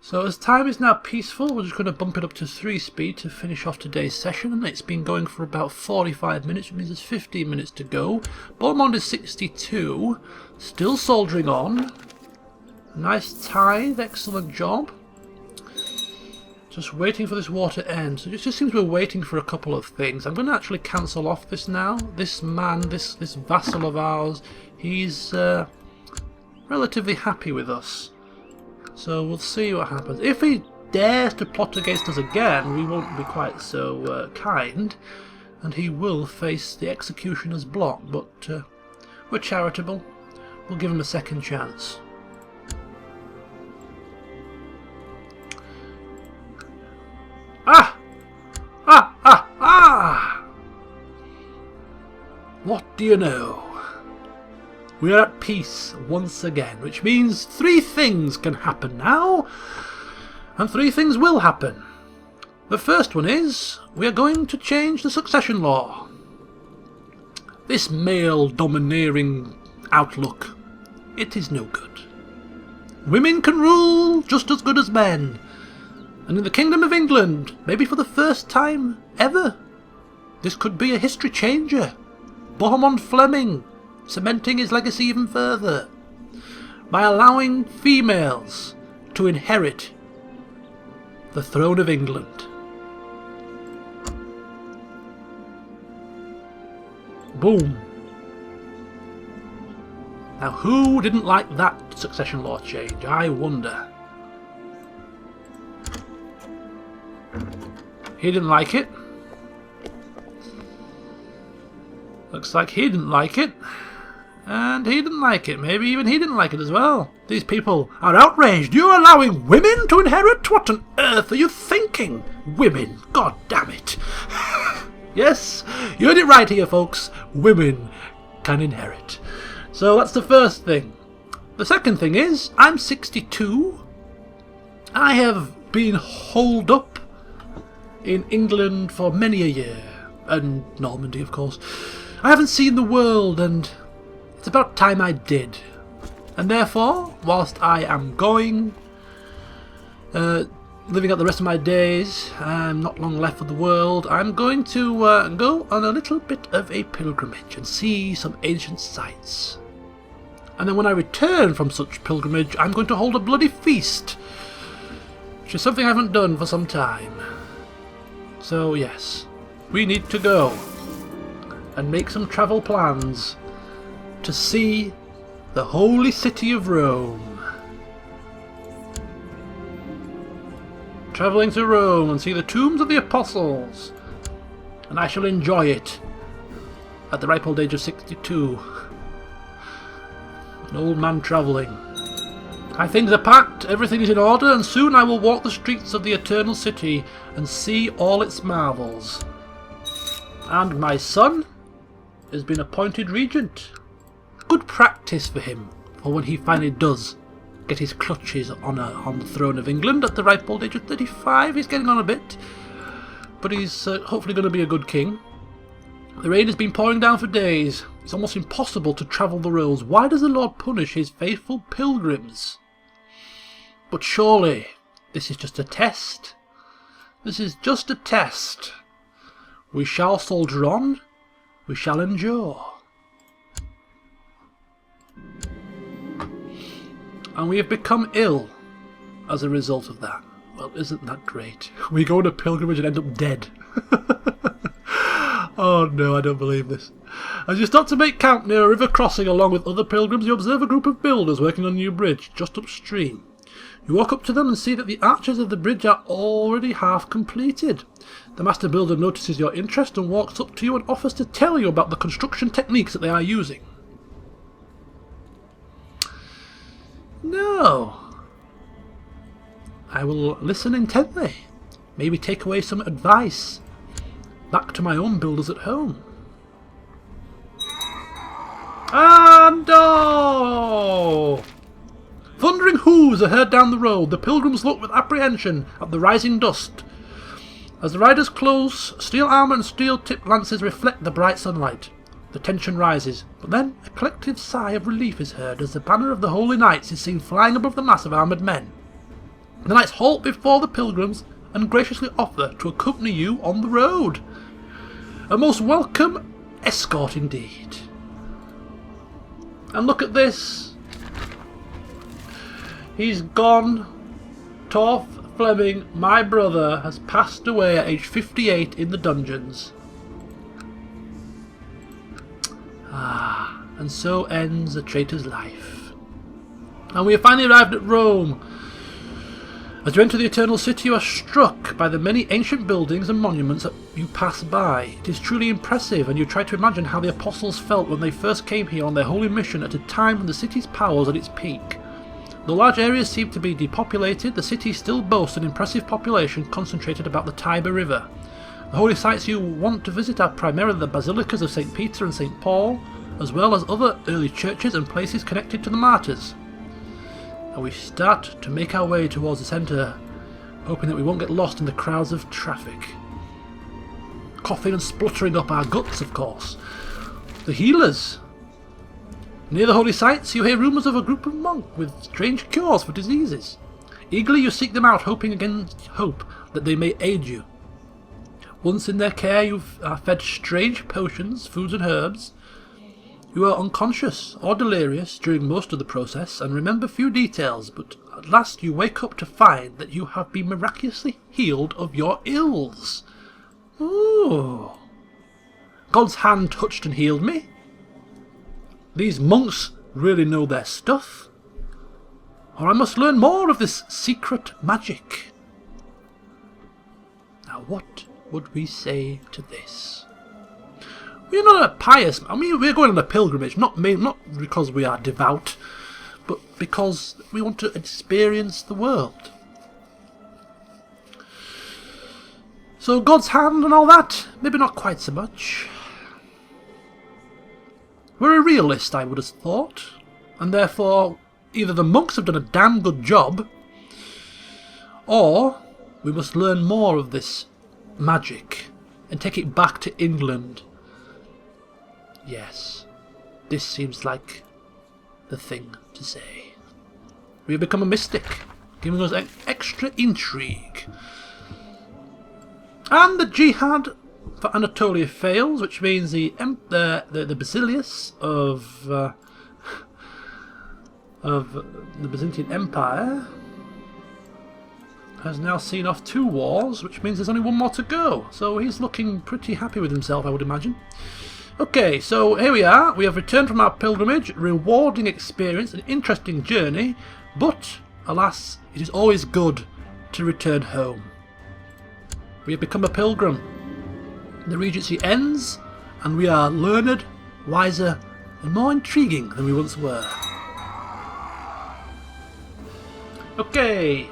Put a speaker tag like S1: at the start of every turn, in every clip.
S1: So as time is now peaceful, we're just going to bump it up to 3 speed to finish off today's session, and it's been going for about 45 minutes, which means there's 15 minutes to go. Beaumont is 62, still soldiering on. Nice tithe, excellent job. Just waiting for this war to end. So it just seems we're waiting for a couple of things. I'm going to actually cancel off this now. This man, this vassal of ours, he's relatively happy with us. So we'll see what happens. If he dares to plot against us again, we won't be quite so kind, and he will face the executioner's block, but we're charitable. We'll give him a second chance. Ah! Ah! Ah! Ah! What do you know? We are at peace once again, which means 3 things can happen now, and 3 things will happen. The first one is, we are going to change the succession law. This male-domineering outlook, it is no good. Women can rule just as good as men, and in the Kingdom of England, maybe for the first time ever, this could be a history changer. Bohemond Fleming cementing his legacy even further by allowing females to inherit the throne of England. Boom. Now who didn't like that succession law change, I wonder? He didn't like it. Looks like he didn't like it. And he didn't like it. Maybe even he didn't like it as well. These people are outraged. You're allowing women to inherit? What on earth are you thinking? Women. God damn it. Yes, you heard it right here, folks. Women can inherit. So that's the first thing. The second thing is, I'm 62. I have been holed up in England for many a year. And Normandy, of course. I haven't seen the world, and it's about time I did. And therefore, whilst I am going, living out the rest of my days, I'm not long left for the world, I'm going to go on a little bit of a pilgrimage and see some ancient sites. And then when I return from such pilgrimage, I'm going to hold a bloody feast, which is something I haven't done for some time. So yes, we need to go and make some travel plans to see the holy city of Rome. Travelling to Rome and see the tombs of the apostles, and I shall enjoy it at the ripe old age of 62. An old man travelling. My things are packed, everything is in order, and soon I will walk the streets of the eternal city and see all its marvels. And my son has been appointed regent. Good practice for him, for when he finally does get his clutches on the throne of England at the ripe old age of 35. He's getting on a bit, but he's hopefully going to be a good king. The rain has been pouring down for days. It's almost impossible to travel the roads. Why does the Lord punish his faithful pilgrims? But surely this is just a test. This is just a test. We shall soldier on. We shall endure. And we have become ill as a result of that. Well, isn't that great? We go on a pilgrimage and end up dead. Oh no, I don't believe this. As you start to make camp near a river crossing along with other pilgrims, you observe a group of builders working on a new bridge just upstream. You walk up to them and see that the arches of the bridge are already half completed. The master builder notices your interest and walks up to you and offers to tell you about the construction techniques that they are using. No. I will listen intently. Maybe take away some advice back to my own builders at home. And oh! Thundering hooves are heard down the road. The pilgrims look with apprehension at the rising dust. As the riders close, steel armour and steel-tipped lances reflect the bright sunlight. The tension rises, but then a collective sigh of relief is heard as the banner of the Holy Knights is seen flying above the mass of armoured men. The knights halt before the pilgrims and graciously offer to accompany you on the road. A most welcome escort indeed. And look at this. He's gone. Torf Fleming, my brother, has passed away at age 58 in the dungeons. Ah, and so ends a traitor's life. And we have finally arrived at Rome. As you enter the Eternal City, you are struck by the many ancient buildings and monuments that you pass by. It is truly impressive, and you try to imagine how the apostles felt when they first came here on their holy mission at a time when the city's power was at its peak. Though large areas seem to be depopulated, the city still boasts an impressive population concentrated about the Tiber River. The holy sites you want to visit are primarily the basilicas of St. Peter and St. Paul, as well as other early churches and places connected to the martyrs. And we start to make our way towards the centre, hoping that we won't get lost in the crowds of traffic. Coughing and spluttering up our guts, of course. The healers. Near the holy sites, you hear rumours of a group of monks with strange cures for diseases. Eagerly you seek them out, hoping against hope that they may aid you. Once in their care, you are fed strange potions, foods and herbs. You are unconscious or delirious during most of the process and remember few details, but at last you wake up to find that you have been miraculously healed of your ills. Ooh. God's hand touched and healed me. These monks really know their stuff. Or I must learn more of this secret magic. Now what would we say to this? We're not a pious... I mean, we're going on a pilgrimage, not because we are devout, but because we want to experience the world. So God's hand and all that, maybe not quite so much. We're a realist, I would have thought, and therefore either the monks have done a damn good job, or we must learn more of this magic and take it back to England. Yes, this seems like the thing to say. We have become a mystic, giving us extra intrigue. And the jihad for Anatolia fails, which means the Basilius of the Byzantine Empire has now seen off 2 wars, which means there's only 1 more to go. So he's looking pretty happy with himself, I would imagine. Okay, so here we are. We have returned from our pilgrimage, rewarding experience, an interesting journey, but alas, it is always good to return home. We have become a pilgrim. The Regency ends, and we are learned, wiser, and more intriguing than we once were. Okay,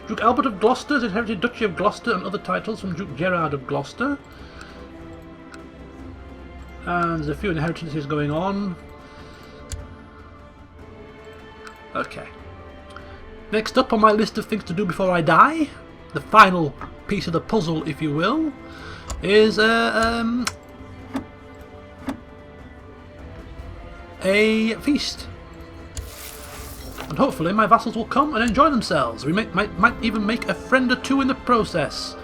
S1: Duke Albert of Gloucester has inherited Duchy of Gloucester and other titles from Duke Gerard of Gloucester. And there's a few inheritances going on. Okay. Next up on my list of things to do before I die, the final piece of the puzzle, if you will, is a feast. And hopefully my vassals will come and enjoy themselves. We might even make a friend or 2 in the process.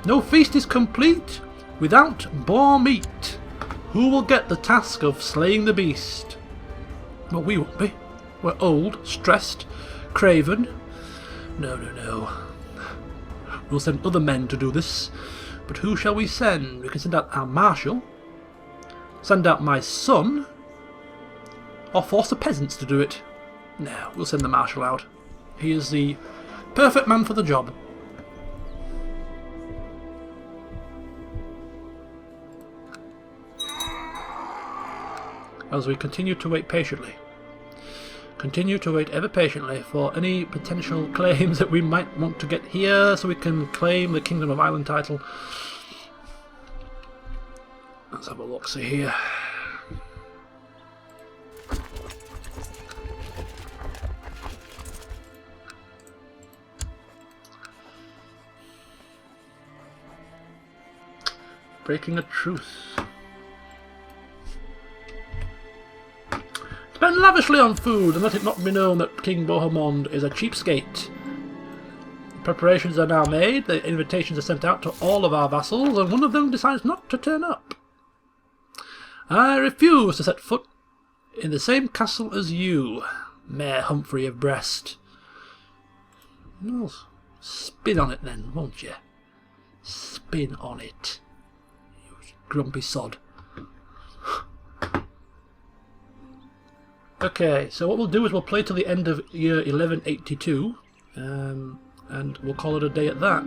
S1: No feast is complete without boar meat. Who will get the task of slaying the beast? Well, we won't be. We're old, stressed, craven. No. We'll send other men to do this. But who shall we send? We can send out our marshal, send out my son, or force the peasants to do it. No, we'll send the marshal out. He is the perfect man for the job. As we continue to wait patiently. Continue to wait ever patiently for any potential claims that we might want to get here so we can claim the Kingdom of Ireland title. Let's have a look, see here. Breaking a truce. Spend lavishly on food, and let it not be known that King Bohemond is a cheapskate. Preparations are now made, the invitations are sent out to all of our vassals, and one of them decides not to turn up. I refuse to set foot in the same castle as you, Mayor Humphrey of Brest. Well, spin on it then, won't you? Spin on it, you grumpy sod. Okay, so what we'll do is we'll play till the end of year 1182, and we'll call it a day at that.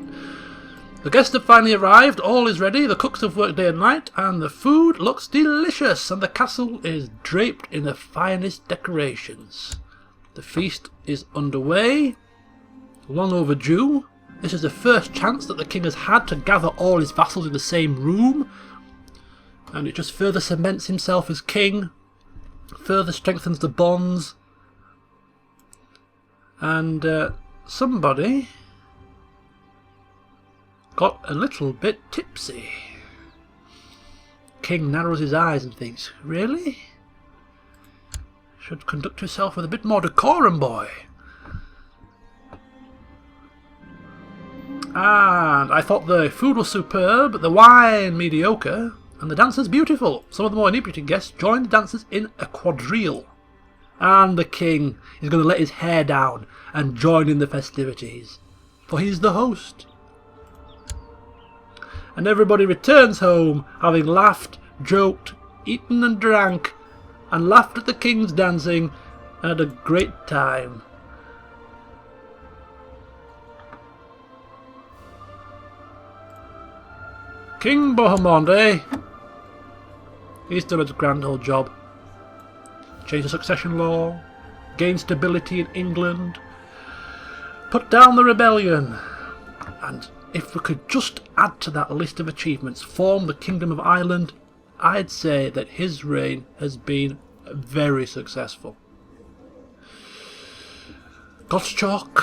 S1: The guests have finally arrived, all is ready, the cooks have worked day and night, and the food looks delicious, and the castle is draped in the finest decorations. The feast is underway, long overdue. This is the first chance that the king has had to gather all his vassals in the same room, and it just further cements himself as king, further strengthens the bonds, and somebody got a little bit tipsy. King narrows his eyes and thinks, really? Should conduct yourself with a bit more decorum, boy. And I thought the food was superb, the wine mediocre, and the dancers beautiful. Some of the more inebriated guests joined the dancers in a quadrille. And the king is going to let his hair down and join in the festivities, for he's the host. And everybody returns home, having laughed, joked, eaten and drank, and laughed at the king's dancing, and had a great time. King Bohemond, he's done a grand old job. Changed the succession law, gained stability in England, put down the rebellion, and if we could just add to that list of achievements, form the Kingdom of Ireland, I'd say that his reign has been very successful. Gottschalk,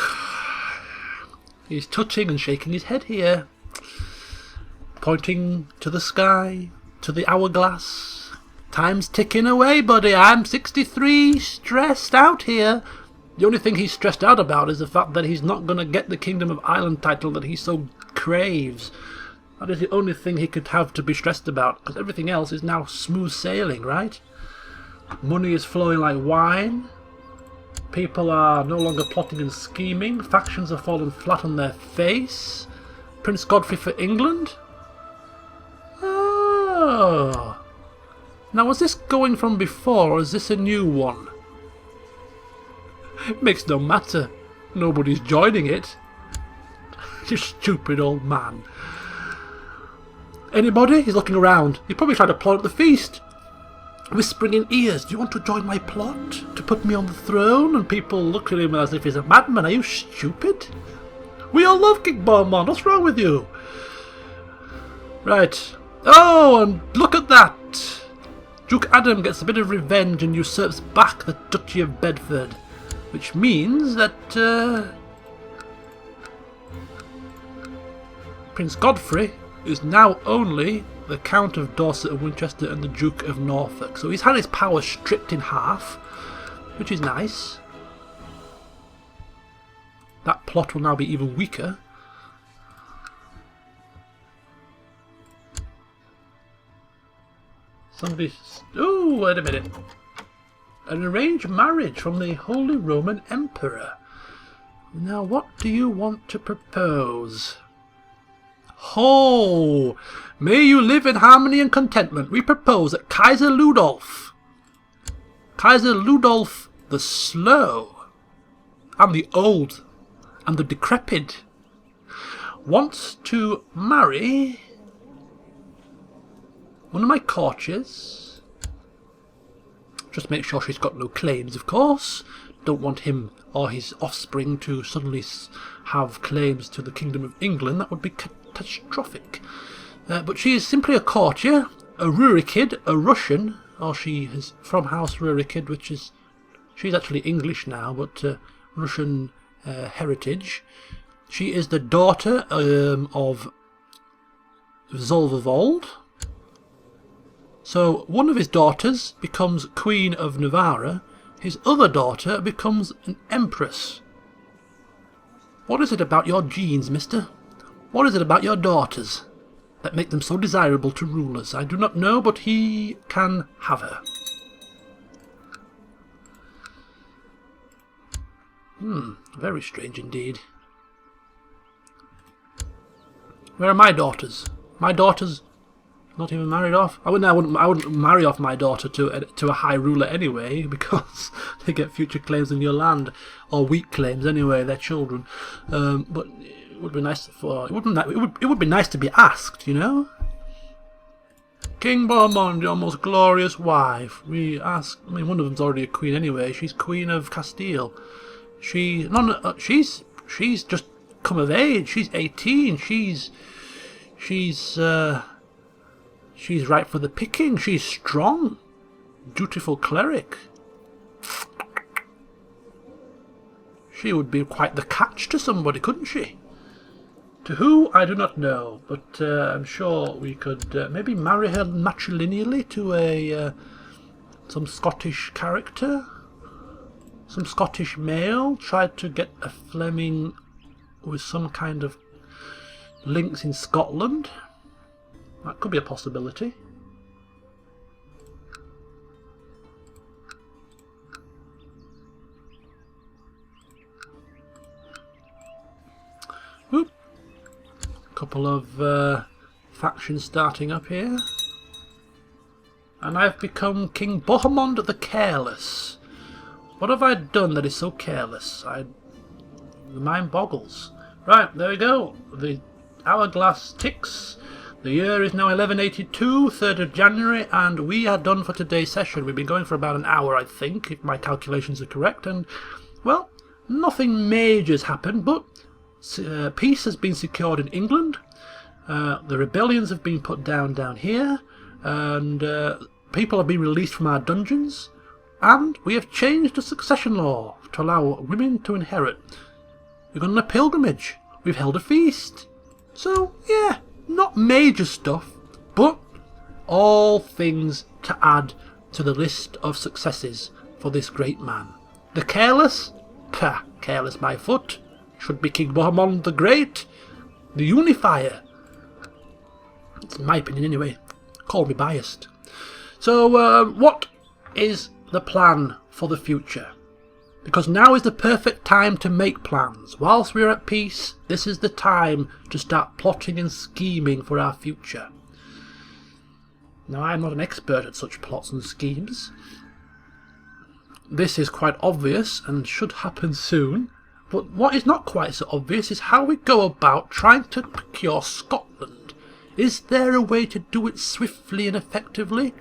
S1: he's touching and shaking his head here, pointing to the sky, to the hourglass. Time's ticking away, buddy. I'm 63, stressed out here. The only thing he's stressed out about is the fact that he's not going to get the Kingdom of Ireland title that he so craves. That is the only thing he could have to be stressed about, because everything else is now smooth sailing, right? Money is flowing like wine. People are no longer plotting and scheming. Factions have fallen flat on their face. Prince Godfrey for England? Oh. Now, was this going from before, or is this a new one? It makes no matter. Nobody's joining it. You stupid old man. Anybody? He's looking around. He probably tried to plot at the feast. Whispering in ears, do you want to join my plot? To put me on the throne? And people look at him as if he's a madman. Are you stupid? We all love King Bohemond. What's wrong with you? Right. Oh, and look at that. Duke Adam gets a bit of revenge and usurps back the Duchy of Bedford, which means that Prince Godfrey is now only the Count of Dorset and Winchester and the Duke of Norfolk. So he's had his power stripped in half, which is nice. That plot will now be even weaker. Somebody... Oh, wait a minute. An arranged marriage from the Holy Roman Emperor. Now, what do you want to propose? Ho! May you live in harmony and contentment. We propose that Kaiser Ludolf the Slow, and the Old, and the Decrepit, wants to marry one of my courtiers. Just make sure she's got no claims, of course. Don't want him or his offspring to suddenly have claims to the Kingdom of England. That would be catastrophic. But she is simply a courtier, a Rurikid, a Russian, or she is from House Rurikid, which is... She's actually English now, but Russian heritage. She is the daughter of Zolvovold. So one of his daughters becomes Queen of Navarra, his other daughter becomes an empress. What is it about your genes, mister? What is it about your daughters that make them so desirable to rulers? I do not know, but he can have her. Very strange indeed. Where are my daughters? My daughters not even married off. I wouldn't marry off my daughter to a high ruler anyway, because they get future claims on your land, or weak claims anyway. They're children. But it would be nice it would be nice to be asked, you know. King Bohemond, your most glorious wife. We ask. I mean, one of them's already a queen anyway. She's Queen of Castile. She's just come of age. She's 18. She's ripe for the picking. She's strong, dutiful cleric. She would be quite the catch to somebody, couldn't she? To who, I do not know, but I'm sure we could maybe marry her matrilineally to some Scottish character. Some Scottish male. Tried to get a Fleming with some kind of links in Scotland. That could be a possibility. Whoop. Couple of factions starting up here. And I've become King Bohemond the Careless. What have I done that is so careless? The mind boggles. Right, there we go. The hourglass ticks. The year is now 1182, 3rd of January, and we are done for today's session. We've been going for about an hour, I think, if my calculations are correct, and, well, nothing major has happened, but peace has been secured in England, the rebellions have been put down here, and people have been released from our dungeons, and we have changed the succession law to allow women to inherit. We've gone on a pilgrimage. We've held a feast. So, yeah, not major stuff, but all things to add to the list of successes for this great man. The Careless? Pah, careless my foot. Should be King Bohemond the Great. The Unifier. It's my opinion anyway. Call me biased. So, what is the plan for the future? Because now is the perfect time to make plans. Whilst we're at peace, this is the time to start plotting and scheming for our future. Now, I'm not an expert at such plots and schemes. This is quite obvious and should happen soon. But what is not quite so obvious is how we go about trying to procure Scotland. Is there a way to do it swiftly and effectively?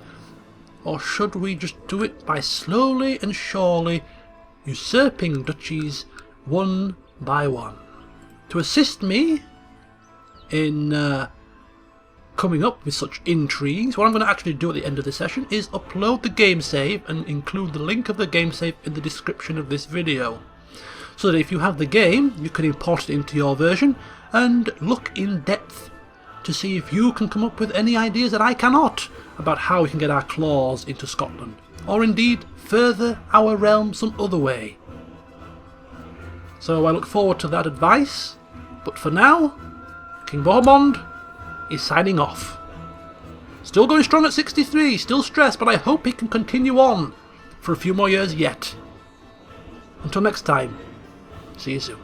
S1: Or should we just do it by slowly and surely usurping duchies one by one? To assist me in coming up with such intrigues, what I'm going to actually do at the end of the session is upload the game save and include the link of the game save in the description of this video, so that if you have the game, you can import it into your version and look in depth to see if you can come up with any ideas that I cannot about how we can get our claws into Scotland, or indeed further our realm some other way. So I look forward to that advice, but for now, King Bohemond is signing off. Still going strong at 63, still stressed, but I hope he can continue on for a few more years yet. Until next time, see you soon.